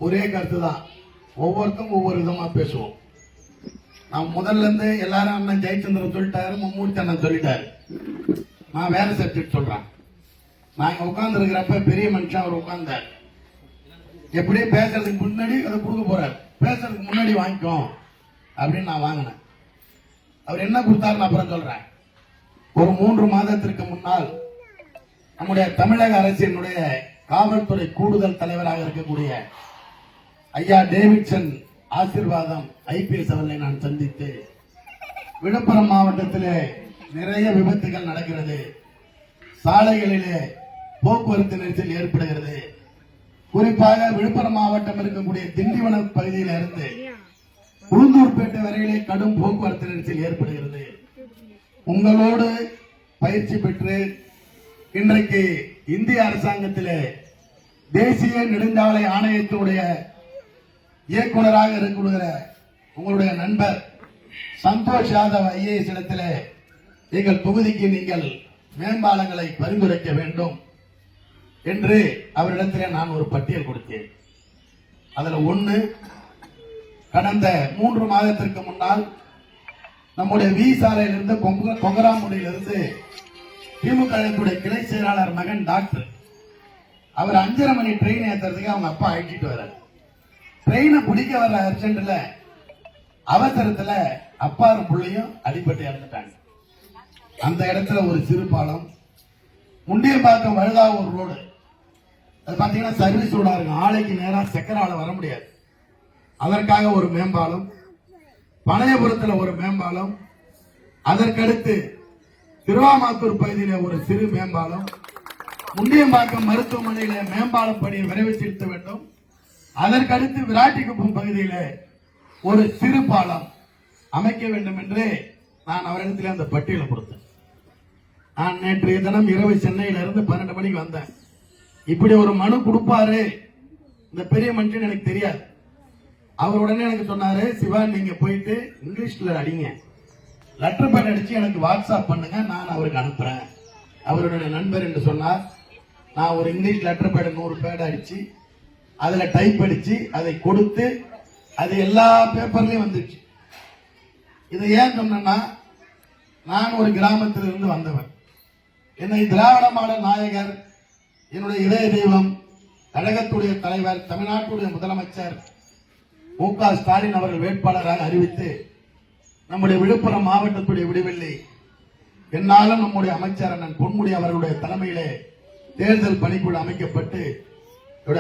ஒரே கருத்து தான். ஒவ்வொருத்தரும் ஒவ்வொரு விதமா பேசுவோம். நான் முதல்ல இருந்து எல்லாரும் அண்ணன் ஜெயச்சந்திரன் சொல்லிட்டாரு, மும்மூர்த்தி அண்ணன் சொல்லிட்டாரு. நான் வேற சப்ஜெக்ட் சொல்றேன். நான் இங்க உட்கார்ந்து இருக்கிறப்ப பெரிய மனுஷன் அவர் உட்கார்ந்தார். எப்படியும் பேசுறதுக்கு முன்னாடி அதை கொடுக்க போறாரு. பேசுறதுக்கு முன்னாடி வாங்கிக்கோ அப்படின்னு நான் வாங்கினேன். அவர் என்ன கொடுத்தாருன்னு அப்புறம் சொல்றேன். ஒரு 3 மாதத்திற்கு முன்னால் நம்முடைய தமிழக அரசினுடைய காவல்துறை கூடுதல் தலைவராக இருக்கக்கூடிய ஐயா டேவிட்சன் ஆசீர்வாதம் ஐபிஎஸ் அவர்களை நான் சந்தித்து, விழுப்புரம் மாவட்டத்திலே நிறைய விபத்துகள் நடக்கிறது, சாலைகளிலே போக்குவரத்து நெரிசல் ஏற்படுகிறது, குறிப்பாக விழுப்புரம் மாவட்டம் இருக்கக்கூடிய திண்டிவனம் பகுதியில் இருந்து உளுந்தூர்பேட்டை வரையிலே கடும் போக்குவரத்து நெரிசல் ஏற்படுகிறது. உங்களோடு பயிற்சி பெற்று இன்றைக்கு இந்திய அரசாங்கத்திலே தேசிய நெடுஞ்சாலை ஆணையத்தினுடைய இயக்குநராக இருக்கிற உங்களுடைய நண்பர் சந்தோஷ் யாதவ் ஐஏஎஸ் இடத்திலே எங்கள் தொகுதிக்கு நீங்கள் மேம்பாலங்களை பரிந்துரைக்க வேண்டும் என்று அவரிடத்திலே நான் ஒரு பட்டியல் கொடுத்தேன். அதுல ஒண்ணு, கடந்த 3 மாதத்திற்கு முன்னால் நம்முடைய வி சாலையிலிருந்து கொங்கராமுடியிலிருந்து திமுக கிளை செயலாளர் மகன் டாக்டர் அவர் 5:30 மணி ட்ரெயின் ஏற்றுறதுக்கு அவங்க அப்பா அழைச்சிட்டு வர்றாரு. ட்ரெயினை பிடிக்க வர்ற அர்ஜென்ட்ல அவசரத்துல அப்பாரும் பிள்ளையும் அடிபட்டு இறந்துட்டாங்க. அந்த இடத்துல ஒரு சிறு பாலம், முண்டியம்பாக்கம் வழுதாவூர் ரோடு, அது பாத்தீங்கன்னா சர்வீஸ் ரோடா இருக்கும். ஆலைக்கு நேரம் சக்கரால வர முடியாது. அதற்காக ஒரு மேம்பாலம், பனையபுரத்தில் ஒரு மேம்பாலம், அதற்கடுத்து திருவாமாத்தூர் பகுதியில் ஒரு சிறு மேம்பாலம், முண்டியம்பாக்கம் மருத்துவமனையில மேம்பாலம் பணியை விரைவு செலுத்த வேண்டும். அதற்கடுத்து விராட்டிக்குப்பம் பகுதியில் ஒரு சிறு பாலம் அமைக்க வேண்டும் என்று நான் அவரிடத்தில் அந்த பட்டியலை கொடுத்தேன். நான் நேற்றைய தினம் இரவு சென்னையில இருந்து 12 மணிக்கு வந்தேன். இப்படி ஒரு மனு கொடுப்பாரு இந்த பெரிய மனுஷன் எனக்கு தெரியாது. அவர் உடனே எனக்கு சொன்னாரு, சிவா நீங்க போயிட்டு இங்கிலீஷ்ல அடிங்க, லெட்டர் பேட் அடிச்சு எனக்கு வாட்ஸ்அப் பண்ணுங்க, நான் அவருக்கு அனுப்புறேன். அவருடைய நண்பர் என்று சொன்னார். நான் ஒரு இங்கிலீஷ் லெட்டர் பேட் 100 பேட் அடிச்சு அதுல டைப் அடிச்சு அதை கொடுத்து அது எல்லா பேப்பர்லயும் வந்துச்சு. இதை ஏன் சொன்னா, நான் ஒரு கிராமத்திலிருந்து வந்தவர். என்னை திராவிட மாடல் நாயகர், என்னுடைய இதய தெய்வம், கழகத்துடைய தலைவர், தமிழ்நாட்டுடைய முதலமைச்சர் மு.க. ஸ்டாலின் அவர்கள் வேட்பாளராக அறிவித்து நம்முடைய விழுப்புரம் மாவட்டத்துடைய விடுவெள்ளி என்னாலும் நம்முடைய அமைச்சர் அண்ணன் பொன்முடி அவர்களுடைய தலைமையிலே தேர்தல் பணிக்குழு அமைக்கப்பட்டு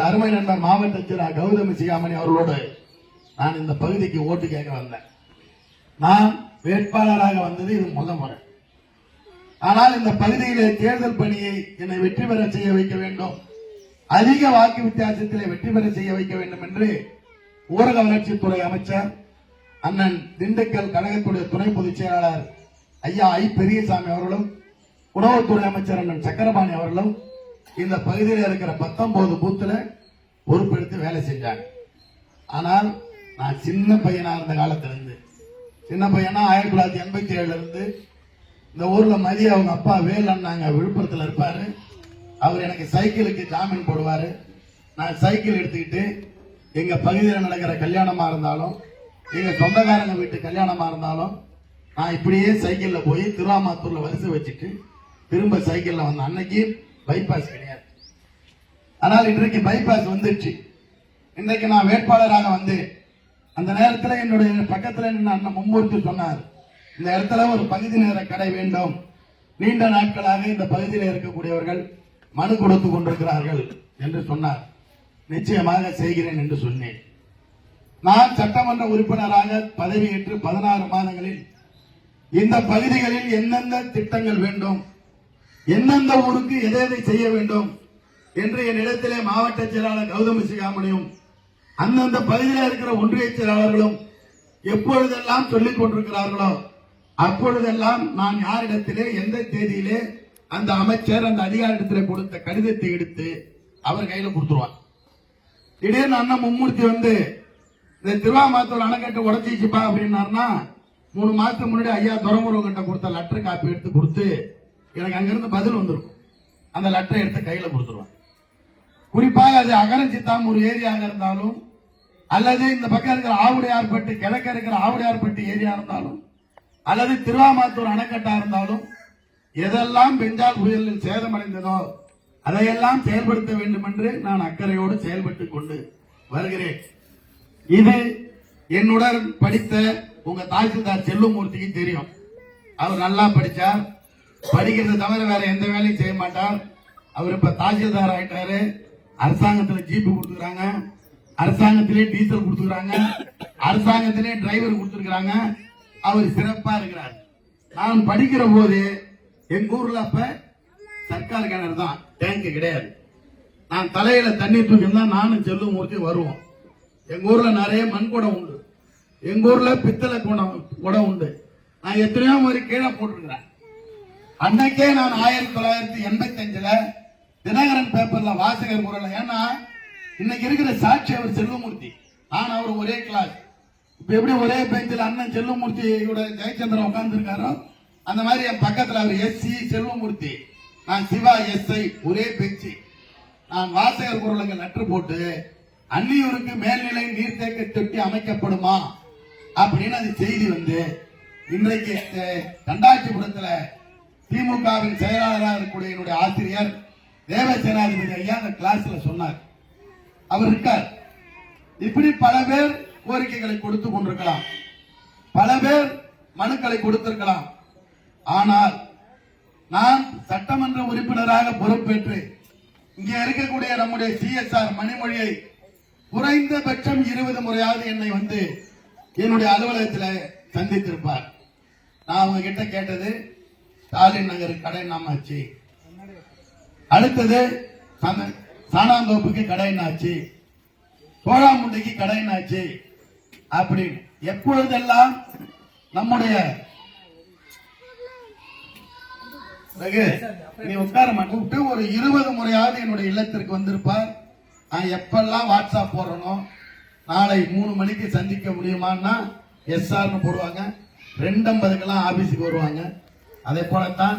அருமை நண்பர் மாவட்ட செயலர் கௌதமி சிகாமணி அவர்களோடு நான் இந்த பகுதிக்கு ஓட்டு கேட்க வந்தேன். நான் வேட்பாளராக வந்தது இது முதல் முறை. ஆனால் இந்த பகுதியிலே தேர்தல் பணியை என்னை வெற்றி பெற செய்ய வைக்க வேண்டும், அதிக வாக்கு வித்தியாசத்திலே வெற்றி பெற செய்ய வைக்க வேண்டும் என்று ஊரக வளர்ச்சித்துறை அமைச்சர் அண்ணன் திண்டுக்கல் கழகத்துடைய துணை பொதுச் செயலாளர் ஐயா ஐ பெரியசாமி அவர்களும், உணவுத்துறை அமைச்சர் அண்ணன் சக்கரபாணி அவர்களும் இந்த பகுதியில் இருக்கிற 19 பூத்துல பொறுப்பெடுத்து வேலை செஞ்சாங்க. ஆனால் நான் சின்ன பையனா இருந்த காலத்திலிருந்து, சின்ன பையனா 1987 இருந்து இந்த ஊர்ல மதிய அவங்க அப்பா வேல் அண்ணாங்க விழுப்புரத்தில் இருப்பாரு. அவர் எனக்கு சைக்கிளுக்கு ஜாமீன் போடுவாரு. நான் சைக்கிள் எடுத்துக்கிட்டு எங்க பகுதியில் நடக்கிற கல்யாணமா இருந்தாலும், எங்க சொந்தக்காரங்க வீட்டு கல்யாணமா இருந்தாலும், நான் இப்படியே சைக்கிள்ல போய் திருவாமாத்தூர்ல வரிசை வச்சுட்டு திரும்ப சைக்கிள்ல வந்த அன்னைக்கு பைபாஸ் கிடையாது. ஆனால் இன்றைக்கு பைபாஸ் வந்துருச்சு. இன்றைக்கு நான் வேட்பாளராக வந்து அந்த நேரத்தில் என்னுடைய பக்கத்தில் நின்று அண்ணன் மும்மூர்த்தி சொன்னார், இந்த இடத்துல ஒரு பகுதி நேர கடை வேண்டும், நீண்ட நாட்களாக இந்த பகுதியில் இருக்கக்கூடியவர்கள் மனு கொடுத்து கொண்டிருக்கிறார்கள் என்று சொன்னார். நிச்சயமாக செய்கிறேன் என்று சொன்னேன். நான் சட்டமன்ற உறுப்பினராக பதவியேற்று 16 மாதங்களில் இந்த பகுதிகளில் எந்தெந்த திட்டங்கள் வேண்டும், எந்தெந்த ஊருக்கு எதை எதை செய்ய வேண்டும் என்று என்னிடத்திலே மாவட்ட செயலாளர் கௌதமி சிகாமணியும் அந்தந்த பகுதியில் இருக்கிற ஒன்றிய செயலாளர்களும் எப்பொழுதெல்லாம் சொல்லிக் கொண்டிருக்கிறார்களோ அப்பொழுதெல்லாம் நான் யாரிடத்திலே எந்த தேதியிலே அந்த அமைச்சர் அந்த அதிகாரிடத்திலே கொடுத்த கடிதத்தை எடுத்து அவர் கையில கொடுத்துருவார். திடீர்னு அண்ணன் மும்மூர்த்தி வந்து இந்த திருவாமாத்தூர் அணைக்கட்டை உடச்சிச்சுப்பா அப்படின்னாருன்னா 3 மாசத்துக்கு முன்னாடி ஐயா துரமுருகன் கிட்ட கொடுத்த லெட்டர் காப்பி எடுத்து கொடுத்து எனக்கு அங்கிருந்து பதில் வந்திருக்கும். அந்த லெட்டரை எடுத்து கையில கொடுத்துருவான். குறிப்பாக அது அகரஞ்சித்தாம் ஒரு ஏரியாக இருந்தாலும் அல்லது இந்த பக்கம் இருக்கிற ஆவுடையார்பட்டி, கிழக்க இருக்கிற ஆவுடையார்பட்டி ஏரியா இருந்தாலும், அல்லது திருவாமாத்தூர் அணைக்கட்டா இருந்தாலும், எதெல்லாம் பெஞ்சால் புயலில் சேதமடைந்ததோ அதையெல்லாம் செயல்படுத்த வேண்டும் என்று நான் அக்கறையோடு செயல்பட்டுக் கொண்டு வருகிறேன். இது என்னுடன் படித்த உங்க தாசில்தார் செல்வமூர்த்திக்கு தெரியும். அவர் நல்லா படிச்சார், படிக்கிறது தவிர வேற எந்த வேலையும் செய்ய மாட்டார். அவர் இப்ப தாசில்தார் ஆயிட்டாரு. அரசாங்கத்தில் ஜீப்பு கொடுத்துக்கிறாங்க, அரசாங்கத்திலே டீசல் கொடுத்துக்கிறாங்க, அரசாங்கத்திலே டிரைவர் கொடுத்துருக்காங்க. அவர் சிறப்பா இருக்கிறார். நான் படிக்கிற போது எங்க ஊர்ல அப்ப சர்க்கார் கிணறு தான், டேங்க் கிடையாது. நான் தலையில தண்ணி தூக்கி தான் நானும் செல்வமூர்த்தி வருவோம். எங்க ஊர்ல நிறைய மண் குடம் உண்டு, எங்க ஊர்ல பித்தளை குடம் உண்டு. நான் எத்தனையோ முறை கீழே போட்டிருக்கிறேன். அன்னைக்கே நான் 1985 தினகரன் பேப்பர்ல வாசகர் குரல். ஏன்னா இன்னைக்கு இருக்கிற சாட்சி அவர் செல்வமூர்த்தி, நான் அவர் ஒரே கிளாஸ். இப்ப எப்படி ஒரே பெஞ்சில் அண்ணன் செல்வமூர்த்தியோட ஜெயச்சந்திரன் உட்கார்ந்து இருக்காரோ அந்த மாதிரி என் பக்கத்தில் அவர் எஸ்சி செல்வமூர்த்தி, நான் சிவா எஸ்ஐ, ஒரே பெஞ்சு. நான் வாசகர் குரலுக்கு லெட்டர் போட்டு அன்னியூருக்கு மேல்நிலை நீர்த்தேக்க தொட்டி அமைக்கப்படுமா அப்படின்னு அது செய்தி வந்து இன்றைக்கு தண்டாட்சிபுரத்தில் திமுகவின் செயலாளராக இருக்கக்கூடிய என்னுடைய ஆசிரியர் தேவசேனாதிபதி ஐயா அந்த கிளாஸ்ல சொன்னார். அவர் இருக்கார். இப்படி பல பேர் கோரிக்கைகளை கொடுத்து கொண்டிருக்கலாம், பல பேர் மனுக்களை கொடுத்திருக்கலாம். ஆனால் நான் சட்டமன்ற உறுப்பினராக பொறுப்பேற்று இங்கே இருக்கக்கூடிய நம்முடைய சிஎஸ்ஆர் மணிமொழியை குறைந்தபட்சம் 20 முறையாவது என்னை வந்து என்னுடைய அலுவலகத்தில் சந்தித்திருப்பார். நான் அவங்க கிட்ட கேட்டது ஸ்டாலின் நகர் கடை என்னாச்சு, அடுத்தது சாணாந்தோப்புக்கு கடை என்னாச்சு, சோழாமுண்டிக்கு கடை என்னாச்சு அப்படின்னு. எப்பொழுதெல்லாம் நம்முடைய நீ உட்கார கூப்பிட்டு ஒரு 20 முறையாவது என்னுடைய இல்லத்திற்கு வந்திருப்பார். நான் எப்பெல்லாம் வாட்ஸ்அப் போடுறனோ நாளை 3 மணிக்கு சந்திக்க முடியுமான்னா எஸ்ஆர்னு போடுவாங்க, 2:50 ஆபீஸுக்கு வருவாங்க. அதே போலத்தான்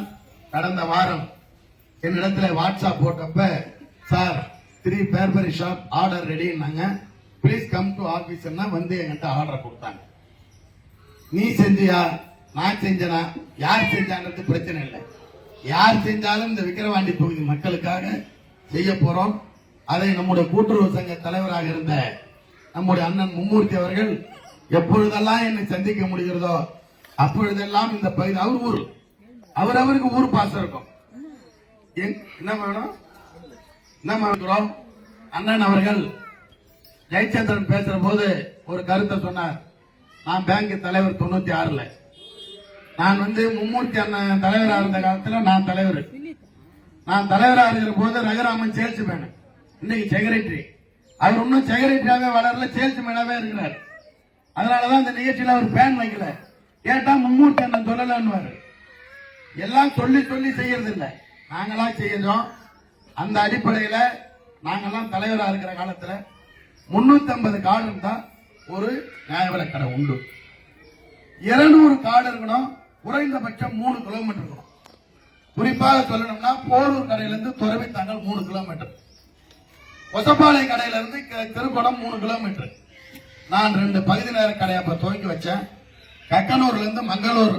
கடந்த வாரம் என்னிடத்துல வாட்ஸ்அப் போட்டப்ப, சார் 3 பேர்பரி ஷாப் ஆர்டர் ரெடின்னாங்க, பிளீஸ் கம் டு ஆபீஸ் வந்து என்கிட்ட ஆர்டர் கொடுத்தாங்க. நீ செஞ்சியா நான் செஞ்சனா யார் செஞ்சாங்கிறது பிரச்சனை இல்லை. யார் செஞ்சாலும் இந்த விக்கிரவாண்டி தொகுதி மக்களுக்காக செய்ய போறோம். அதை நம்முடைய கூட்டுறவு சங்க தலைவராக இருந்த நம்முடைய அண்ணன் மும்மூர்த்தி அவர்கள் எப்பொழுதெல்லாம் என்னை சந்திக்க முடிகிறதோ அப்பொழுதெல்லாம் இந்த பகுதி அவர் ஊர், அவருக்கு ஊர் பாசம் இருக்கும். என்ன வேணும் என்ன இருக்கிறோம். அண்ணன் அவர்கள் ஜெயச்சந்திரன் பேசுற போது ஒரு கருத்தை சொன்னார். நான் பேங்க் தலைவர் 96. நான் மும்மூர்த்தி அண்ணன் தலைவராக இருந்த காலத்தில் நான் தலைவராக இருக்கிற போது ரகுராமன் சேல்ஸ்மேன், இன்னைக்கு செக்ரட்டரி. அவர் இன்னும் செக்ரட்டரியாவே வளரல, சேல்ஸ்மேனாவே இருக்கிறார். அதனாலதான் இந்த நிகழ்ச்சியில் அவர் பேன் வைக்கல. கேட்டா மும்மூர்த்தி அண்ணன் சொல்லலான்னு எல்லாம் சொல்லி சொல்லி செய்யறது இல்லை, நாங்களா செய்யறோம். அந்த அடிப்படையில நாங்கெல்லாம் தலைவராக இருக்கிற காலத்துல 350 கார்டு இருந்தா ஒரு நியாய விலைக் கடை உண்டு. 200 கார்டு இருக்கணும், குறைந்தபட்சம் 3 கிலோமீட்டர் இருக்கணும். குறிப்பாக சொல்லணும்னா போரூர் கடையிலிருந்து துறவித்தாங்கல் 3 கிலோமீட்டர், கொசப்பாளை கடையிலிருந்து திருக்குடம் 3 கிலோமீட்டர். நான் 2 பகுதி நேர கடையை அப்ப துவக்கி வச்சேன். கக்கனூர்ல இருந்து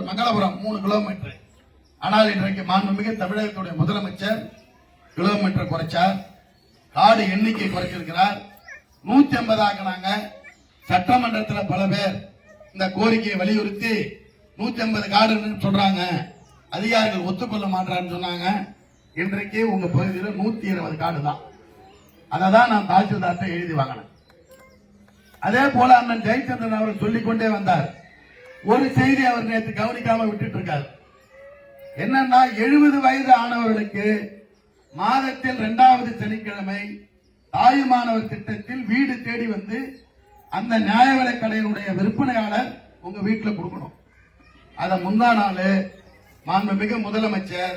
மங்களபுரம் 3 கிலோமீட்டர். ஆனால் இன்றைக்கு மாண்புமிகு தமிழகத்துடைய முதலமைச்சர் கிலோமீட்டர் குறைச்சார், கார்டு எண்ணிக்கை குறைச்சிருக்கிறார். 150 ஆக்கினாங்க. சட்டமன்றத்தில் பல பேர் இந்த கோரிக்கையை வலியுறுத்தி 150 கார்டு சொல்றாங்க, அதிகாரிகள் ஒத்துக்கொள்ள மாட்டான்னு சொன்னாங்க. இன்றைக்கு உங்க பகுதியில் 120 கார்டு தான். அதான் நான் தாசில்தார்ட்ட எழுதி வாங்கினேன். அதே போல அண்ணன் ஜெயச்சந்திரன் அவர் சொல்லிக்கொண்டே வந்தார். ஒரு செய்தி அவர் நேற்று கவனிக்காம விட்டுட்டு இருக்காரு. என்னன்னா 70 வயது ஆனவர்களுக்கு மாதத்தில் 2வது சனிக்கிழமை தாயுமானவர் திட்டத்தில் வீடு தேடி வந்து அந்த நியாய விலைக் கடையினுடைய விற்பனையாளர் உங்க வீட்டில் கொடுக்கணும். அத முந்தா நாள் மாண்புமிகு முதலமைச்சர்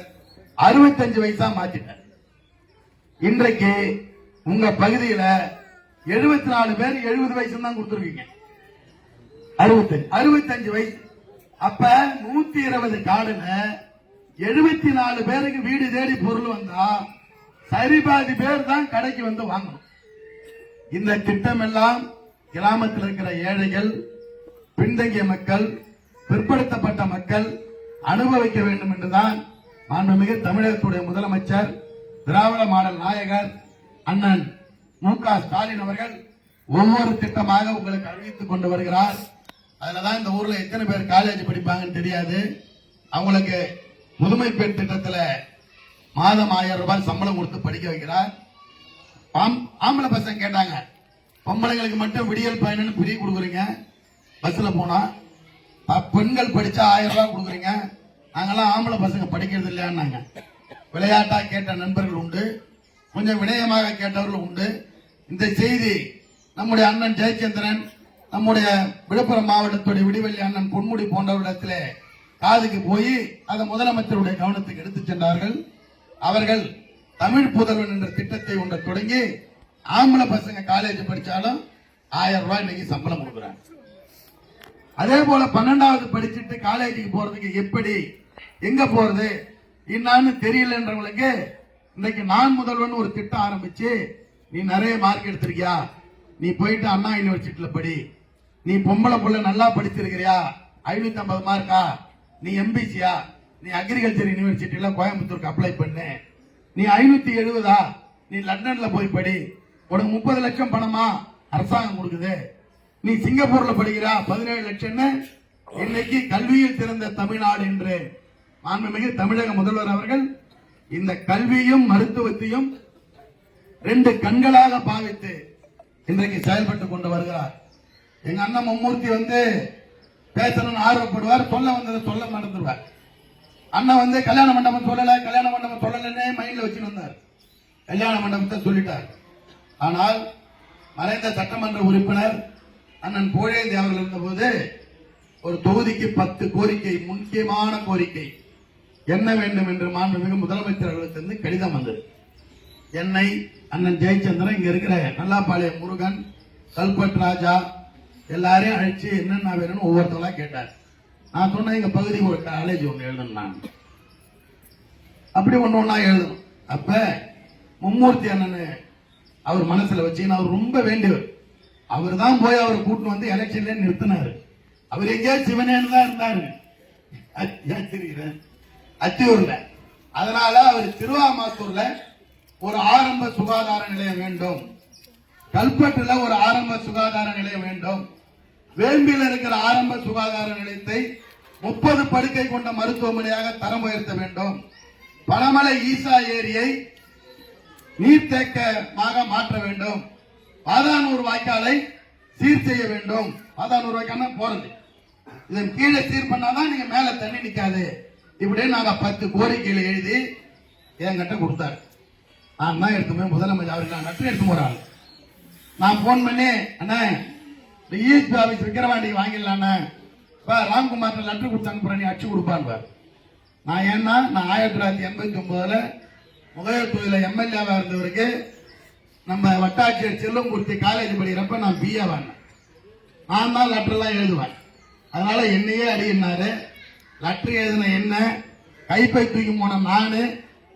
65 வயசா மாத்திட்டார். இன்றைக்கு உங்க பகுதியில 74 பேர் 70 வயசு தான் கொடுத்துருக்கீங்க. 65 வயசு. அப்ப 120 கார்டுல 74 பேருக்கு வீடு தேடி பொருள் வந்தா சரிபாதி பேர் தான் கடைக்கு வந்து வாங்கணும். இந்த திட்டம் எல்லாம் கிராமத்தில் இருக்கிற ஏழைகள், பின்தங்கிய மக்கள், பிற்படுத்தப்பட்ட மக்கள் அனுபவிக்க வேண்டும் என்றுதான் மாண்புமிகு தமிழகத்துடைய முதலமைச்சர், திராவிட மாடல் நாயகர் அண்ணன் மு.க. ஸ்டாலின் அவர்கள் ஒவ்வொரு திட்டமாக உங்களுக்கு அறிவித்துக் கொண்டு வருகிறார். அதுலதான் இந்த ஊர்ல எத்தனை பேர் காலேஜ் படிப்பாங்கன்னு தெரியாது. அவங்களுக்கு புதுமை பெண் திட்டத்தில் மாதம் 1000 ரூபாய் சம்பளம் கொடுத்து படிக்க வைக்கிறார். ஆம்பளை பசங்க கேட்டாங்க, பொம்பளைங்களுக்கு மட்டும் விடியல் பயணம்னு பிரி கொடுக்குறீங்க, பஸ்ல போனா பெண்கள் படிச்சா 1000 ரூபாய் கொடுக்குறீங்க, நாங்கெல்லாம் ஆம்பளை பசங்க படிக்கிறது இல்லையான்னாங்க. விளையாட்டா கேட்ட நண்பர்கள் உண்டு, கொஞ்சம் வினயமாக கேட்டவர்கள் உண்டு. இந்த செய்தி நம்முடைய அண்ணன் ஜெயச்சந்திரன், நம்முடைய விழுப்புரம் மாவட்டத்துடைய விடிவெள்ளி அண்ணன் பொன்முடி போன்றவரிடத்திலே காதுக்கு போய் அதை முதலமைச்சருடைய கவனத்துக்கு எடுத்து சென்றார்கள். அவர்கள் தமிழ் புதல்வன் என்ற திட்டத்தை ஒன்றை தொடங்கி ஆம்பளை பசங்க காலேஜ் படிச்சாலும் 1000 ரூபாய் இன்னைக்கு சம்பளம் கொடுக்குறாங்க. அதே போல 12வது படிச்சுட்டு காலேஜுக்கு போறதுக்கு எப்படி, எங்க போறது என்னன்னு தெரியலன்றவங்களுக்கு இன்னைக்கு நான் முதல்வன் ஒரு திட்டம் ஆரம்பிச்சு, நீ நிறைய மார்க் எடுத்திருக்கியா, நீ போயிட்டு அண்ணா யூனிவர்சிட்டியில படி, நீ பொம்பளை புள்ள நல்லா படிச்சிருக்கிறியா 550 மார்க்கா, நீ எம்பிசியா, நீ அக்ரிகல்ச்சர் யூனிவர்சிட்டியில கோயம்புத்தூருக்கு அப்ளை பண்ணு, நீ 570 நீ லண்டன்ல போய் படி, உனக்கு 30 லட்சம் பணமா அரசாங்கம் கொடுக்குது, நீ சிங்கப்பூர்ல படிக்கிறா 17 லட்சம்னு இன்னைக்கு கல்வியில் சிறந்த தமிழ்நாடு என்று மாண்புமிகு தமிழக முதல்வர் அவர்கள் இந்த கல்வியும் மருத்துவத்தையும் 2 கண்களாக பாவித்து இன்றைக்கு செயல்பட்டுக் கொண்டு வருகிறார். எங்க அண்ணன் மும்மூர்த்தி பேசணும்னு ஆர்வப்படுவார், சொல்ல வந்ததை சொல்ல மறந்துடுவார். அண்ணன் கல்யாண மண்டபம் சொல்லலன்னே மைண்ட்ல வச்சுட்டு வந்தார். கல்யாண மண்டபத்தை சொல்லிட்டார். ஆனால் மறைந்த சட்டமன்ற உறுப்பினர் அண்ணன் புகழேந்தி அவர்கள் இருந்தபோது ஒரு தொகுதிக்கு 10 கோரிக்கை, முக்கியமான கோரிக்கை என்ன வேண்டும் என்று மாண்புமிகு முதலமைச்சர் அவர்களுக்கு கடிதம் வந்தது. என்னை, அண்ணன் ஜெயச்சந்திரன், இங்க இருக்கிற நல்லாப்பாளையம் முருகன், கல்பட் ராஜா எல்லாரையும் அழைச்சு என்னென்ன வேணும்னு ஒவ்வொருத்தரா கேட்டார். நான் சொன்னேன், எங்க பகுதி ஒரு காலேஜ் ஒன்று எழுதணும், நான் அப்படி ஒண்ணா எழுதணும். அப்ப மும்மூர்த்தி அண்ணன் அவர் மனசுல வச்சு, அவர் ரொம்ப வேண்டியவர், அவர் தான் போய் அவரை கூட்டிட்டு வந்து எலெக்ஷன்ல நிறுத்தினாரு. அவர் எங்கேயோ சிவனேன்னு தான் இருந்தாரு அத்தியூர்ல. அதனால அவர் திருவாமாத்தூர்ல ஒரு ஆரம்ப சுகாதார நிலையம் வேண்டும், கல்பட்டுல ஒரு ஆரம்ப சுகாதார நிலையம் வேண்டும், வேம்பியில் இருக்கிற ஆரம்ப சுகாதார நிலையத்தை 30 படுக்கை கொண்ட மருத்துவமனையாக தரம் உயர்த்த வேண்டும், பனமலை ஈசா ஏரியை நீர்த்தேக்கமாக மாற்ற வேண்டும், பாதானூர் வாய்க்காலை சீர் செய்ய வேண்டும். பாதானூர் வாய்க்கால் போறது, இதன் கீழே சீர் பண்ணாதான் நீங்க மேல தண்ணி நிக்காது. இப்படியே நாங்க 10 கோரிக்கைகளை எழுதி என்கிட்ட கொடுத்தாரு. நான் தான் எடுத்து போய் முதலமைச்சர் அவருக்கு நட்டு எடுத்து போறாங்க. நான் போன் பண்ணி, அண்ணா இஎஸ்பி ஆபீஸ் விக்கிரவாண்டிக்கு வாங்கிடலாம், ராம்குமார் லெட்டர் கொடுத்து அனுப்புறேன், நீ அச்சு கொடுப்பான்னு. நான் ஏன்னா நான் 1989 முகையர் தொகுதியில் எம்எல்ஏவா இருந்தவருக்கு நம்ம வட்டாட்சியர் செல்வமூர்த்தி காலேஜ் படிக்கிறப்ப நான் பிஏ வாங்கினேன். நான் தான் லெட்டர் எல்லாம் எழுதுவேன். அதனால என்னையே அடியினாரு. லெட்டர் எழுதின என்ன, கைப்பை தூக்கி போன நானு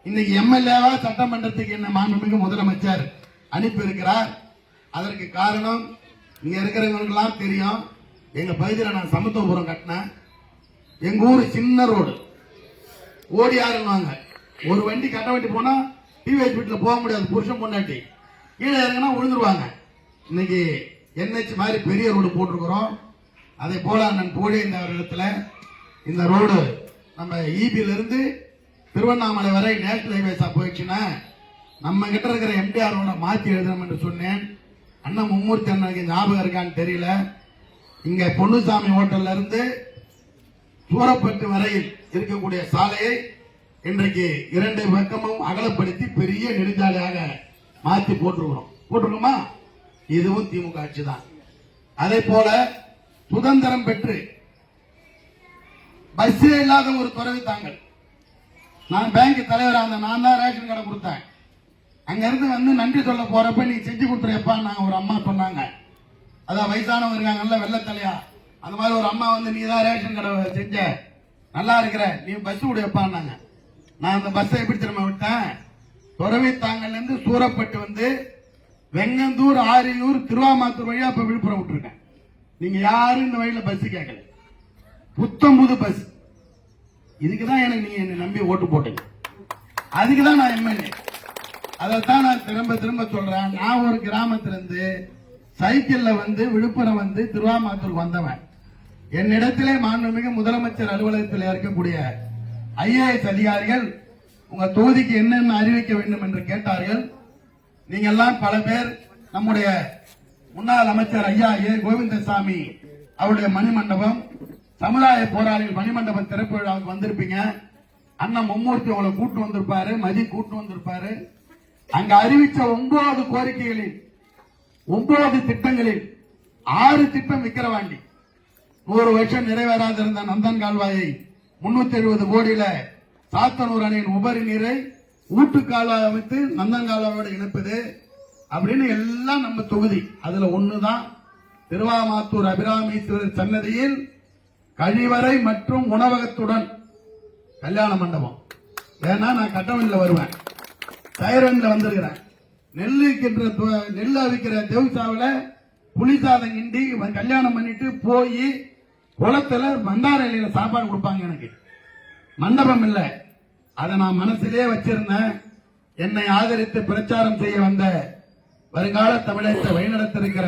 இன்னைக்கு எம்எல்ஏவா சட்டமன்றத்துக்கு என்ன மாண்புமிகு முதலமைச்சர் அனுப்பி இருக்கிறார். அதற்கு காரணம் இங்க இருக்கிறவங்களுக்கெல்லாம் தெரியும். எங்க பகுதியில் நான் சமத்துவபுரம் கட்டினேன். எங்க ஊரு சின்ன ரோடு, ஓடியாருவாங்க, ஒரு வண்டி கட்ட வண்டி போனா டிவிஎஸ் வீட்டுல போக முடியாது, புருஷன் பொண்டாட்டி கீழே இறங்கினா விழுந்துருவாங்க. இன்னைக்கு என்ஹெச் மாதிரி பெரிய ரோடு போட்டிருக்கிறோம். அதே போல அண்ணன் புகழேந்தி இடத்துல இந்த ரோடு நம்ம ஈபில இருந்து திருவண்ணாமலை வரை நேஷனல் ஹைவேஸா போயிடுச்சுன்னா நம்ம கிட்ட இருக்கிற எம்டிஆர் ரோட மாற்றி எழுதணும் என்று சொன்னேன். அண்ணன் மும்மூர்த்தி அண்ணனுக்கு ஞாபகம் இருக்கான்னு தெரியல. இங்க பொன்னுசாமி ஹோட்டல்ல இருந்து சூரப்பட்டு வரையில் இருக்கக்கூடிய சாலையை இன்றைக்கு 2 பக்கமும் அகலப்படுத்தி பெரிய நெடுஞ்சாலையாக மாற்றி போட்டிருக்கோமா? இதுவும் திமுக ஆட்சி தான். அதே போல சுதந்திரம் பெற்று பஸ்ஸே இல்லாத ஒரு துறவி தாங்கள். நான் பேங்க் தலைவராக இருந்த, நான் தான் ரேஷன் கடை கொடுத்தேன். அங்க இருந்து நன்றி சொல்ல போறப்ப நீ செஞ்சு கொடுத்துருப்பா நாங்க ஒரு அம்மா சொன்னாங்க. அதான் வயசானவங்க இருக்காங்கல்ல, வெள்ளத்தலையா, அந்த மாதிரி ஒரு அம்மா நீ தான் ரேஷன் கடை செஞ்ச, நல்லா இருக்கிற, நீ பஸ் விடுப்பான்னாங்க. நான் அந்த பஸ்ஸை எப்படி திரும்ப விட்டேன், துறவி தாங்கல் இருந்து சூரப்பட்டு வெங்கந்தூர், ஆரியூர், திருவாமாத்தூர் வழியா இப்ப விழுப்புரம் விட்டுருக்கேன். நீங்க யாரும் இந்த வழியில பஸ் கேட்கல, புத்தம் புது பஸ். இதுக்குதான் எனக்கு நீங்க என்ன நம்பி ஓட்டு போட்டீங்க, அதுக்குதான் நான் எம்எல்ஏ. அதைத்தான் நான் திரும்ப திரும்ப சொல்றேன். நான் ஒரு கிராமத்திலிருந்து சைக்கிள்ல வந்து விழுப்புரம் வந்து திருவாமாத்தூர் வந்தவன். என்னிடத்திலே மாண்புமிகு முதலமைச்சர் அலுவலகத்தில் இருக்கக்கூடிய ஐஏஎஸ் அதிகாரிகள் உங்க தொகுதிக்கு என்னென்ன அறிவிக்க வேண்டும் என்று கேட்டார்கள். நீங்க எல்லாம் பல பேர் நம்முடைய முன்னாள் அமைச்சர் ஐயா ஏ கோவிந்தசாமி அவருடைய மணிமண்டபம், சமுதாய போராளிகள் மணிமண்டபம் திறப்பு விழாவுக்கு வந்திருப்பீங்க. அண்ணன் மும்மூர்த்தி உங்களை கூட்டு வந்திருப்பாரு, மதி கூட்டு வந்திருப்பாரு. அங்க அறிவிச்ச 9 கோரிக்கைகளில் 9 திட்டங்களில் 6 திட்டம் விக்கிரவாண்டி. 100 வருஷம் நிறைவேறாதிருந்த நந்தன் கால்வாயை 370 கோடியில சாத்தனூர் அணையின் உபரி நீரை ஊட்டு கால்வாய் அமைத்து நந்தன் கால்வாயோடு இணைப்பது அப்படின்னு எல்லாம் நம்ம தொகுதி. அதுல ஒண்ணுதான் திருவாமாத்தூர் அபிராமீஸ்வரர் சன்னதியில் கழிவறை மற்றும் உணவகத்துடன் கல்யாண மண்டபம். ஏன்னா நான் கட்டவன்ல வருவேன், சைரன்ல வந்திருக்கிறேன். நெல் அவிக்கிற தேவசாவில புளிசாதம் கிண்டி கல்யாணம் பண்ணிட்டு போய் குளத்துல மந்தார இலையில சாப்பாடு கொடுப்பாங்க. எனக்கு மண்டபம் இல்ல, அதை நான் மனசிலே வச்சிருந்தேன். என்னை ஆதரித்து பிரச்சாரம் செய்ய வந்த வருங்கால தமிழகத்தை வழிநடத்திருக்கிற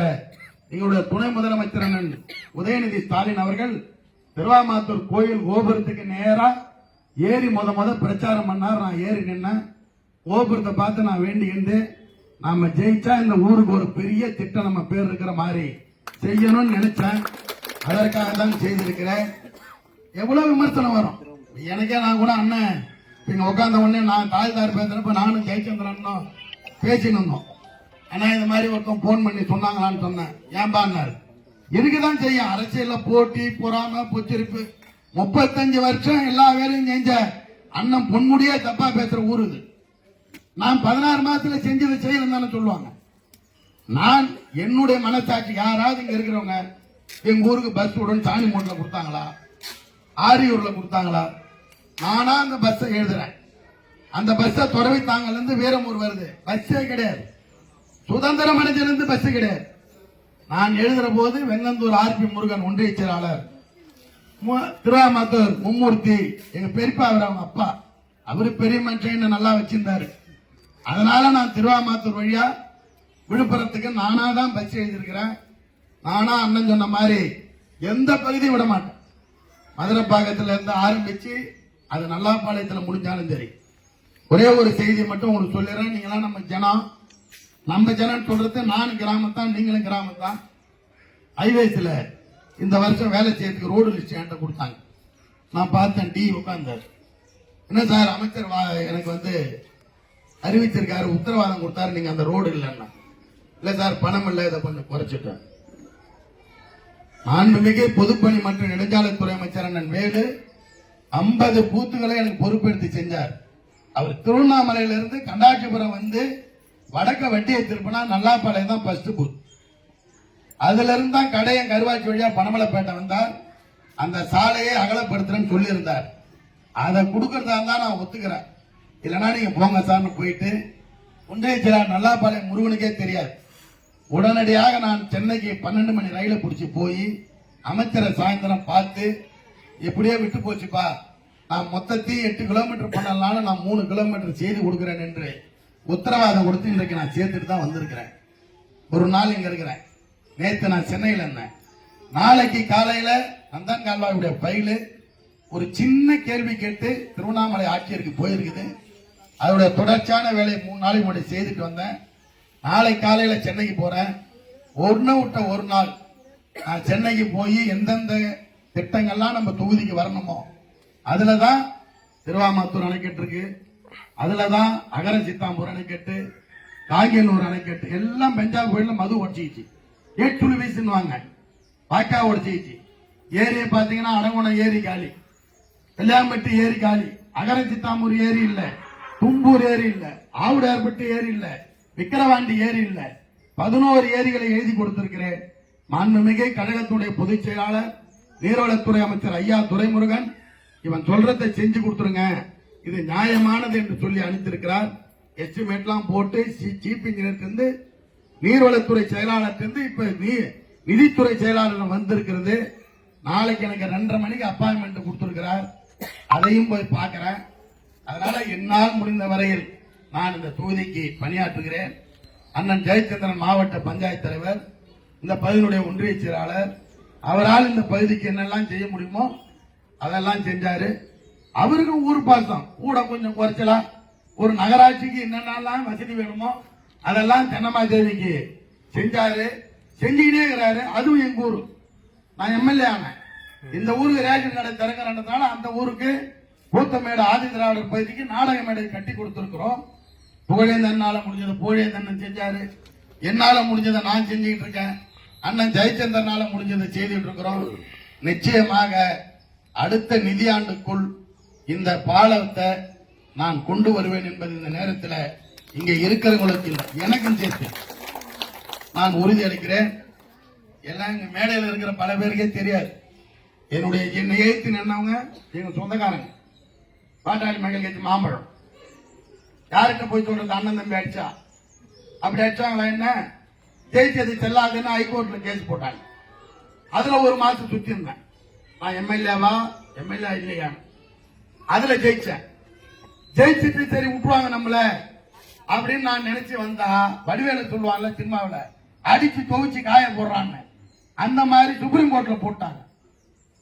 எங்களுடைய துணை முதலமைச்சர் அண்ணன் உதயநிதி ஸ்டாலின் அவர்கள் திருவாமாத்தூர் கோயில் கோபுரத்துக்கு நேரா ஏறி முத பிரச்சாரம் பண்ணார். நான் ஏறி நின்னேன். கோபுரத்தை பார்த்து நான் வேண்டிக்கிண்டு நாம ஜெயிச்சா இந்த ஊருக்கு ஒரு பெரிய திட்டம் நம்ம பேர் இருக்கிற மாதிரி செய்யணும்னு நினைச்சேன். அதற்காக தான் செய்திருக்கிறேன். எவ்வளவு விமர்சனம் வரும் எனக்கே. நான் கூட அண்ணன் இங்க உட்கார்ந்த உடனே நான் தாய்தார் பேசுறப்ப நானும் ஜெயச்சந்திரனும் பேசின்னு இருந்தோம். ஆனா இந்த மாதிரி ஒருத்தன் போன் பண்ணி சொன்னாங்களான்னு சொன்னேன். ஏன்பான்னாரு, இருக்குதான் செய்யும் அரசியல்ல போட்டி பொறாம பொச்சிருப்பு. 35 வருஷம் எல்லா வேலையும் செஞ்ச அண்ணன் பொன்முடியே தப்பா பேசுற ஊரு இது. நான் 16 மாசத்துல செஞ்சதை செய்யணும் சொல்லுவாங்க. நான் என்னுடைய மனசாட்சி, யாராவது இங்க இருக்கிறவங்க எங்க ஊருக்கு பஸ் உடன் சாணி மூட்டில் கொடுத்தாங்களா, ஆரியூர்ல கொடுத்தாங்களா? நானா அந்த பஸ் எழுதுறேன். அந்த பஸ் துறவி தாங்கல இருந்து வீரமூர் வருது, பஸ்ஸே கிடையாது. சுதந்திர மனிதனிலிருந்து பஸ் கிடையாது. நான் எழுதுற போது வெங்கந்தூர் ஆர்பி முருகன் ஒன்றிய செயலாளர், திருவாமாத்தூர் மும்மூர்த்தி எங்க பெரியப்பா, அவர் அவங்க அப்பா, அவரு பெரிய மனுஷன் நல்லா வச்சிருந்தாரு. அதனால நான் திருவாமாத்தூர் வழியா விழுப்புரத்துக்கு நானா தான் பஸ் எழுதியிருக்கிறேன். நானா அண்ணன் சொன்ன மாதிரி எந்த பகுதியும் விட மாட்டேன். மதுரப்பாக்கத்துல இருந்து ஆரம்பிச்சு அது நல்லாப்பாளையத்தில் முடிஞ்சாலும் சரி. ஒரே ஒரு செய்தி மட்டும் உங்களுக்கு சொல்லிடுறேன். நீங்களாம் நம்ம ஜனம் சொல்றது, நான் கிராமத்தான், நீங்களும் கிராமத்தான். ஹைவேஸ்ல இந்த வருஷம் வேலை செய்யறதுக்கு ரோடு லிஸ்ட் என்கிட்ட கொடுத்தாங்க. நான் பார்த்தேன், டி உட்கார்ந்தாரு. என்ன சார் அமைச்சர் எனக்கு வந்து அறிவிச்சிருக்காரு, உத்தரவாதம் கொடுத்தாரு, நீங்க அந்த ரோடு இல்லைன்னா. இல்ல சார் பணம் இல்ல, இதை கொஞ்சம் குறைச்சிட்டேன். மாண்புமிகு பொதுப்பணி மற்றும் நெடுஞ்சாலைத்துறை அமைச்சர் அண்ணன் வேலு 50 பூத்துகளை எனக்கு பொறுப்பெடுத்து செஞ்சார். அவர் திருவண்ணாமலையிலிருந்து கண்டாட்சிபுரம் வந்து வடக்க வட்டியை திருப்பினா நல்லாப்பாளையம் தான் ஃபர்ஸ்ட் பூத். அதுல இருந்து தான் கடையன் கருவாச்சி வழியா பனமலைப்பேட்டை வந்தார். அந்த சாலையை அகலப்படுத்துறேன்னு சொல்லி இருந்தார். அதை கொடுக்கறதா இருந்தா நான் ஒத்துக்கிறேன், இல்லைன்னா நீங்க போங்க சார்னு போயிட்டு ஒன்றிய செயலாளர் நல்லாப்பாளையம் முருகனுக்கே தெரியாது. உடனடியாக நான் சென்னைக்கு 12 மணி ரயில பிடிச்சி போய் அமைச்சரை சாயந்தரம் பார்த்து, எப்படியோ விட்டு போச்சுப்பா, நான் மொத்தத்தையும் 8 கிலோமீட்டர் பண்ணலாம், நான் 3 கிலோமீட்டர் செய்து கொடுக்கிறேன் என்று உத்தரவாதம் கொடுத்து இன்றைக்கு நான் சேர்த்துட்டு தான் வந்திருக்கிறேன். ஒரு நாள் இங்க இருக்கிறேன். நேற்று நான் சென்னையில் இருந்தேன். நாளைக்கு காலையில நந்தன் கால்வாயுடைய பயிலு ஒரு சின்ன கேள்வி கேட்டு திருவண்ணாமலை ஆட்சியருக்கு போயிருக்குது. அதோட தொடர்ச்சியான வேலையை 3 நாளைக்கு முன்னாடி செய்துட்டு வந்தேன். நாளை காலையில சென்னைக்கு போறேன். ஒரு நாள் நான் சென்னைக்கு போய் எந்தெந்த திட்டங்கள்லாம் நம்ம தொகுதிக்கு வரணுமோ அதுலதான் திருவாமாத்தூர் அணைக்கட்டு இருக்கு, அதுலதான் அகர சித்தாம்பூர் அணைக்கட்டு, காங்கியனூர் அணைக்கட்டு, எல்லாம் பெஞ்சாப் கோயில்ல மது ஒடிச்சிச்சு, ஏற்றுழு வீசுன்னு வாக்கா ஒடிச்சிச்சு. ஏரியை பாத்தீங்கன்னா அடங்குணம் ஏரி காலி, வெள்ளையாம்பட்டி ஏரி காலி, அகர சித்தாம்பூர் ஏரி இல்ல, தும்பூர் ஏரி இல்ல, ஆவுடையார்பட்டி ஏரி இல்ல, விக்கிரவாண்டி ஏரி இல்ல. 11 ஏரிகளை எழுதி கொடுத்திருக்கிறேன். மாண்புமிகு கழகத்துடைய பொதுச் செயலாளர் நீர்வளத்துறை அமைச்சர் ஐயா துரைமுருகன் இவன் சொல்றதை செஞ்சு கொடுத்துருங்க, இது நியாயமானது என்று சொல்லி அனுப்பிச்சிருக்கிறார். எஸ்டிமேட்லாம் போட்டு சீஃப் இன்ஜினியர் இருந்து நீர்வளத்துறை செயலாளர் இப்ப நிதித்துறை செயலாளர் வந்திருக்கிறது. நாளைக்கு எனக்கு 2:30 மணிக்கு அப்பாயின்மெண்ட் கொடுத்திருக்கிறார். அதையும் போய் பார்க்கிறேன். அதனால என்னால் முடிந்த வரையில் நான் இந்த தொகுதிக்கு பணியாற்றுகிறேன். அண்ணன் ஜெயச்சந்திரன் மாவட்ட பஞ்சாயத்து தலைவர், இந்த பகுதியினுடைய ஒன்றிய செயலாளர், அவரால் இந்த பகுதிக்கு என்னெல்லாம் செய்ய முடியுமோ அதெல்லாம் செஞ்சாரு. அவருக்கும் ஊர் பாசம் கூட கொஞ்சம் குறைச்சலாம். ஒரு நகராட்சிக்கு என்னென்னலாம் வசதி வேணுமோ அதெல்லாம் தென்னம்மா தேவிக்கு செஞ்சாரு, செஞ்சுக்கிட்டே இருக்கிறாரு. அதுவும் எங்க ஊரு. நான் எம்எல்ஏ ஆனேன். இந்த ஊருக்கு ரேஷன் கடை திறக்கிறதுனால அந்த ஊருக்கு கூத்தமேடு ஆதி திராவிடர் பகுதிக்கு நாடக மேடை கட்டி கொடுத்திருக்கிறோம். புகழேந்தன்னால முடிஞ்சது புகழேந்தன் செஞ்சாரு. என்னால முடிஞ்சதை நான் செஞ்சுக்கிட்டு இருக்கேன். அண்ணன் ஜெயச்சந்திரனால முடிஞ்சதை செய்துட்டு இருக்கிறோம். நிச்சயமாக அடுத்த நிதியாண்டுக்குள் இந்த பாலத்தை நான் கொண்டு வருவேன் என்பது இந்த நேரத்தில் இங்க இருக்கிறவங்களுக்கு எனக்கும் சேர்த்து நான் உறுதி அளிக்கிறேன். எல்லாம் இங்க மேடையில் இருக்கிற பல பேருக்கே தெரியாது. என்னை எழுத்து நின்னவங்க எங்க சொந்தக்காரங்க. பாட்டாளி மக்கள் கட்சி மாம்பழம் யார்கிட்ட போய் சொல்றது? அண்ணன் தம்பி அடிச்சா அப்படி அடிச்சாங்களா? என்ன ஜெயிச்சது செல்லாதுன்னு ஹைகோர்ட்ல கேஸ் போட்டாங்க. அதுல ஒரு மாசம் சுத்தி இருந்தேன். நான் எம்எல்ஏவா எம்எல்ஏ இல்லையா? அதுல ஜெயிச்சேன். ஜெயிச்சுட்டு சரி விட்டுருவாங்க நம்மள அப்படின்னு நான் நினைச்சு வந்தா வடிவேல சொல்லுவாங்கல்ல சினிமாவில், அடிச்சு துவச்சு காய போடுறான்னு, அந்த மாதிரி சுப்ரீம் கோர்ட்ல போட்டாங்க.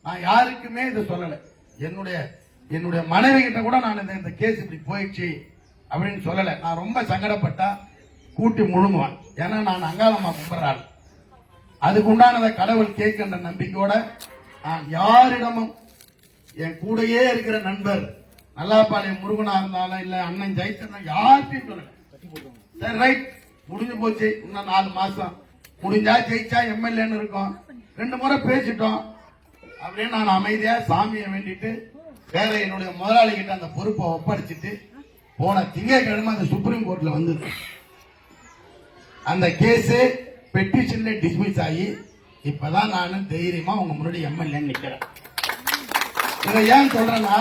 நான் யாருக்குமே இதை சொல்லல. என்னுடைய மனைவி கிட்ட கூட நான் இந்த கேஸ் இப்படி போயிடுச்சு அப்படின்னு சொல்லல. நான் ரொம்ப சங்கடப்பட்டா கூட்டி முழுங்குவேன். ஏன்னா நான் அங்காளம்மா கும்பிடுறாள். அதுக்கு உண்டானதை கடவுள் கேட்கின்ற நம்பிக்கையோட நான் யாரிடமும் என் கூடையே இருக்கிற நண்பர் நல்லாப்பாளையம் முருகனா இருந்தாலும் இல்ல அண்ணன் ஜெயச்சந்திரன் யார்கிட்டையும் சொல்லல. சரி ரைட், முடிஞ்சு போச்சு. இன்னும் 4 மாசம் முடிஞ்சா ஜெயிச்சா எம்எல்ஏன்னு இருக்கும். 2 முறை பேசிட்டோம் அப்படின்னு நான் அமைதியா சாமியை வேண்டிட்டு வேற என்னுடைய முதலாளி கிட்ட அந்த பொறுப்பை ஒப்படைச்சிட்டு போன திங்கட்கிழமை அந்த சுப்ரீம் கோர்ட்ல வந்தது. அந்த கேஸ் பெட்டிஷன்ல டிஸ்மிஸ் ஆகி இப்பதான் நான் தைரியமா உங்க முன்னாடி எம்எல்ஏ நிக்கிறேன். இதை ஏன் சொல்றேன்னா,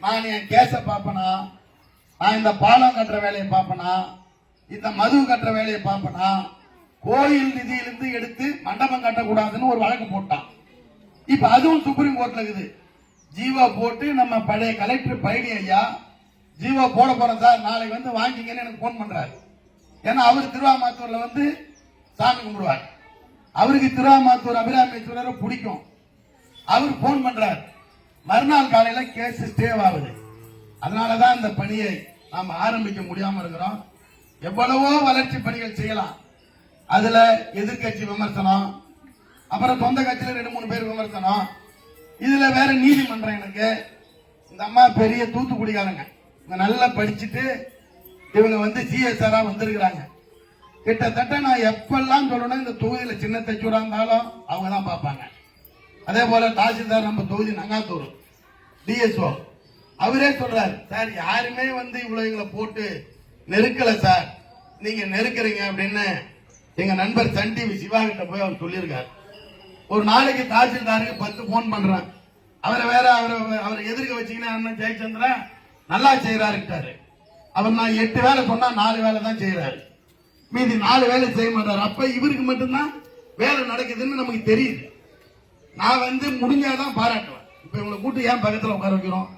நான் என் கேஸ பாப்பனா, நான் இந்த பாலம் கட்டுற வேலையை பாப்பனா, இந்த மது கட்டுற வேலையை பாப்பனா, கோயில் நிதியிலிருந்து எடுத்து மண்டபம் கட்டக்கூடாதுன்னு ஒரு வழக்கு போட்டான். இப்ப அதுவும் சுப்ரீம் கோர்ட்ல இருக்குது. ஜீவோ போட்டு நம்ம பழைய கலெக்டர் பழனி ஐயா ஜீவோ போட போறோம் சார், நாளைக்கு வந்து வாங்கிங்கன்னு எனக்கு போன் பண்றாரு. ஏன்னா அவர் திருவாமாத்தூர்ல வந்து சாமி கும்பிடுவார். அவருக்கு திருவாமாத்தூர் அபிராமேஸ்வரர் பிடிக்கும். அவர் போன் பண்றாரு. மறுநாள் காலையில கேஸ் ஸ்டே ஆகுது. அதனாலதான் இந்த பணியை நாம ஆரம்பிக்க முடியாம இருக்கிறோம். எவ்வளவோ வளர்ச்சி பணிகள் செய்யலாம். அதுல எதிர்கட்சி விமர்சனம், அப்புறம் சொந்த கட்சியில 2-3 பேர் விமர்சனம். இதுல வேற நீதிமன்றம். எனக்கு இந்த அம்மா பெரிய தூத்துக்குடிக்காரங்க, நல்லா படிச்சுட்டு இவங்க வந்து சிஎஸ்ஆரா வந்திருக்கிறாங்க. கிட்டத்தட்ட நான் எப்பெல்லாம் சொல்லணும், இந்த தொகுதியில சின்ன தச்சூரா இருந்தாலும் அவங்க தான் பார்ப்பாங்க. அதே போல தாசில்தார் நம்ம தொகுதி நங்காத்தூர் டிஎஸ்ஓ அவரே சொல்றாரு, சார் யாருமே வந்து இவ்வளவு போட்டு நெருக்கல சார், நீங்க நெருக்கிறீங்க அப்படின்னு எங்க நண்பர் சன் டிவி சிவா கிட்ட போய் அவர் சொல்லியிருக்காரு. ஒரு நாளைக்கு தாசில்தாருக்கு 10 போன் பண்றேன். அவரை வேற அவரை எதிர்க்க வச்சீங்கன்னா அண்ணன் ஜெயச்சந்திரன் நல்லா செய்யறாரு. அவர் நான் 8 வேலை சொன்னா 4 வேலை தான் செய்யறாரு, மீதி 4 வேலை செய்ய மாட்டாரு. அப்ப இவருக்கு மட்டும்தான் வேலை நடக்குதுன்னு நமக்கு தெரியுது. நான் வந்து முடிஞ்சாதான் பாராட்டுவேன். இப்ப இவங்களை கூட்டு ஏன் பக்கத்துல உட்கார வைக்கிறோம்?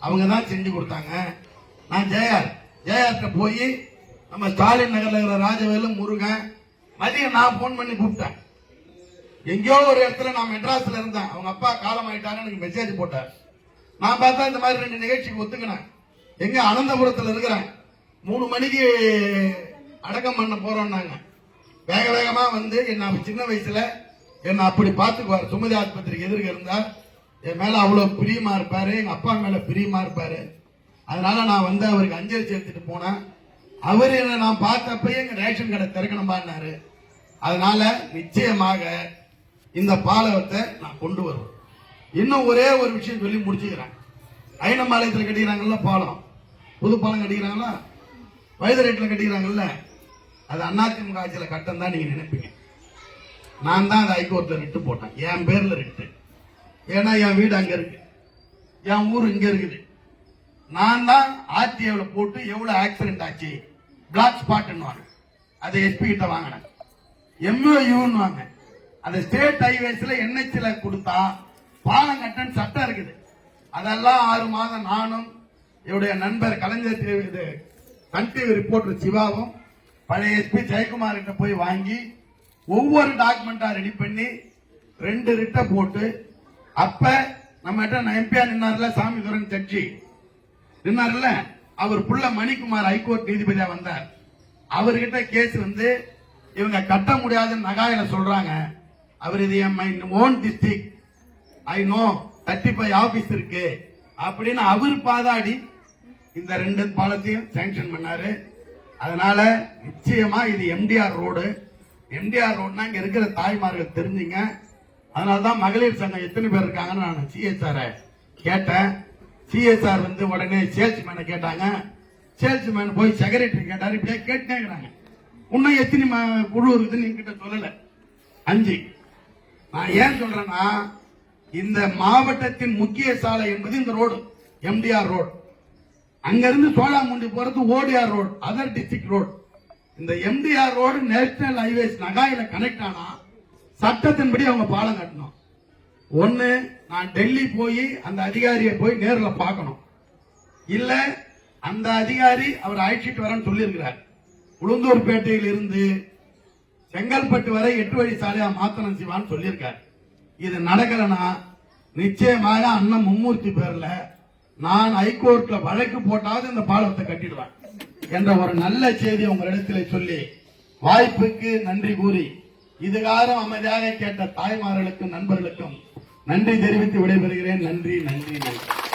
அவங்க தான் செஞ்சு கொடுத்தாங்க. நான் ஜெயார்ட்ட போய் நம்ம ஸ்டாலின் நகர்ல இருக்கிற ராஜவேலு முருகன் மதியம் நான் போன் பண்ணி கூப்பிட்டேன். எங்கேயோ ஒரு இடத்துல நான் மெட்ராஸ்ல இருந்தேன். அவங்க அப்பா காலம் ஆயிட்டாரு, எனக்கு மெசேஜ் போட்டார். நான் பார்த்தா இந்த மாதிரி 2 நிகழ்ச்சிக்கு ஒத்துக்கினேன். எங்க அனந்தபுரத்துல இருக்கிறேன். 3 மணிக்கு அடக்கம் பண்ண போறோம்னாங்க. வேக வேகமா வந்து என்ன சின்ன வயசுல என்ன அப்படி பாத்துக்குவார். சுமதி ஆஸ்பத்திரிக்கு எதிர்க்க இருந்தா என் மேல அவ்வளவு பிரியமா இருப்பாரு, எங்க அப்பா மேல பிரியமா இருப்பாரு. அதனால நான் வந்து அவருக்கு அஞ்சலி செலுத்திட்டு போனேன். அவரு என்ன நான் பார்த்தப்பயே எங்க ரேஷன் கடை திறக்கணுமான்னாரு. அதனால நிச்சயமாக இந்த பாலத்தை நான் கொண்டு வருவேன். இன்னும் ஒரே ஒரு விஷயம் சொல்லி முடிச்சுக்கிறேன். ஐனம்பாளையத்தில் கட்டிக்கிறாங்கல்ல பாலம், புது பாலம் கட்டிக்கிறாங்களா, வயதரேட்டில் கட்டிக்கிறாங்கல்ல, அது அதிமுக ஆட்சியில் கட்டம் தான் நீங்க நினைப்பீங்க. நான் தான் அதை ஹைகோர்ட்ல ரிட்டு போட்டேன், என் பேர்ல ரிட்டு. ஏன்னா என் வீடு அங்க இருக்கு, என் ஊர் இங்க இருக்குது. நான் தான் ஆர்டிஐல போட்டு எவ்வளவு ஆக்சிடென்ட் ஆச்சு, பிளாக் ஸ்பாட். அதை எஸ்பி கிட்ட வாங்கினேன். MOU வாங்க, அந்த ஸ்டேட் ஹைவேஸ்ல NHல கொடுத்தா பாலம் கட்டன்னு சட்டம் இருக்குது. அதெல்லாம் 6 மாதம் நானும் என்னுடைய நண்பர் கலைஞர் சன் டிவி ரிப்போர்ட்டர் சிவாவும் பழைய எஸ்பி ஜெயக்குமார் கிட்ட போய் வாங்கி ஒவ்வொரு டாக்குமெண்டா ரெடி பண்ணி 2 ரிட்ட போட்டு, அப்ப நம்ம எம்பியா நின்னார்ல சாமிதுரன் ஜட்ஜி நின்னார்ல, அவர் புள்ள மணிக்குமார் ஹைகோர்ட் நீதிபதியா வந்தார். அவர்கிட்ட கேஸ் வந்து இவங்க கட்ட முடியாதுன்னு நகாயில சொல்றாங்க. அவர் இது my own district, I know 35 office இருக்கு அப்படின்னு அவர் பாதாடி இந்த 2 பாலத்தையும் சாங்ஷன் பண்ணாரு. அதனால நிச்சயமா இது எம்டிஆர் ரோடு. எம்டிஆர் ரோடுனா இங்க இருக்கிற தாய்மார்கள் தெரிஞ்சுங்க. அதனாலதான் மகளிர் சங்கம் எத்தனை பேர் இருக்காங்கன்னு நான் சிஎஸ்ஆர் கேட்டேன். சிஎஸ்ஆர் வந்து உடனே சேல்ஸ்மேனை கேட்டாங்க. சேல்ஸ்மேன் போய் செக்ரட்டரி கேட்டாரு. இப்படியே கேட்டுக்கிறாங்க. இன்னும் எத்தனை குழு இருக்குன்னு என்கிட்ட சொல்லல. 5. நான் ஏன் சொல்றேன்னா, இந்த மாவட்டத்தின் முக்கிய சாலை என்பது இந்த ரோடு எம்டிஆர் ரோடு. அங்கிருந்து சோழாமுண்டி போறது ODR road, other district road. இந்த எம்டிஆர் ரோடு நேஷனல் ஹைவேஸ் நகாயில கனெக்ட் ஆனா சட்டத்தின்படி அவங்க பாலம் கட்டணும். ஒண்ணு, நான் டெல்லி போய் அந்த அதிகாரியை போய் நேர்ல பார்க்கணும். இல்ல அந்த அதிகாரி அவர் அழைச்சிட்டு வரேன்னு சொல்லியிருக்கிறார். உளுந்தூர்பேட்டையில் இருந்து செங்கல்பட்டு வரை 8 வழி சாலையா மாத்தணும் சிவான்னு சொல்லியிருக்காரு. இது நடக்கலனா நிச்சயமாக அண்ணன் மும்மூர்த்தி பேர்ல நான் ஹைகோர்ட்ல வழக்கு போட்டாவது இந்த பாலத்தை கட்டிடுவேன் என்ற ஒரு நல்ல செய்தி உங்களிடத்தில் சொல்லி வாய்ப்புக்கு நன்றி கூறி இதுகாரம் அமைதியாக கேட்ட தாய்மார்களுக்கும் நண்பர்களுக்கும் நன்றி தெரிவித்து விடைபெறுகிறேன். நன்றி நன்றி நன்றி.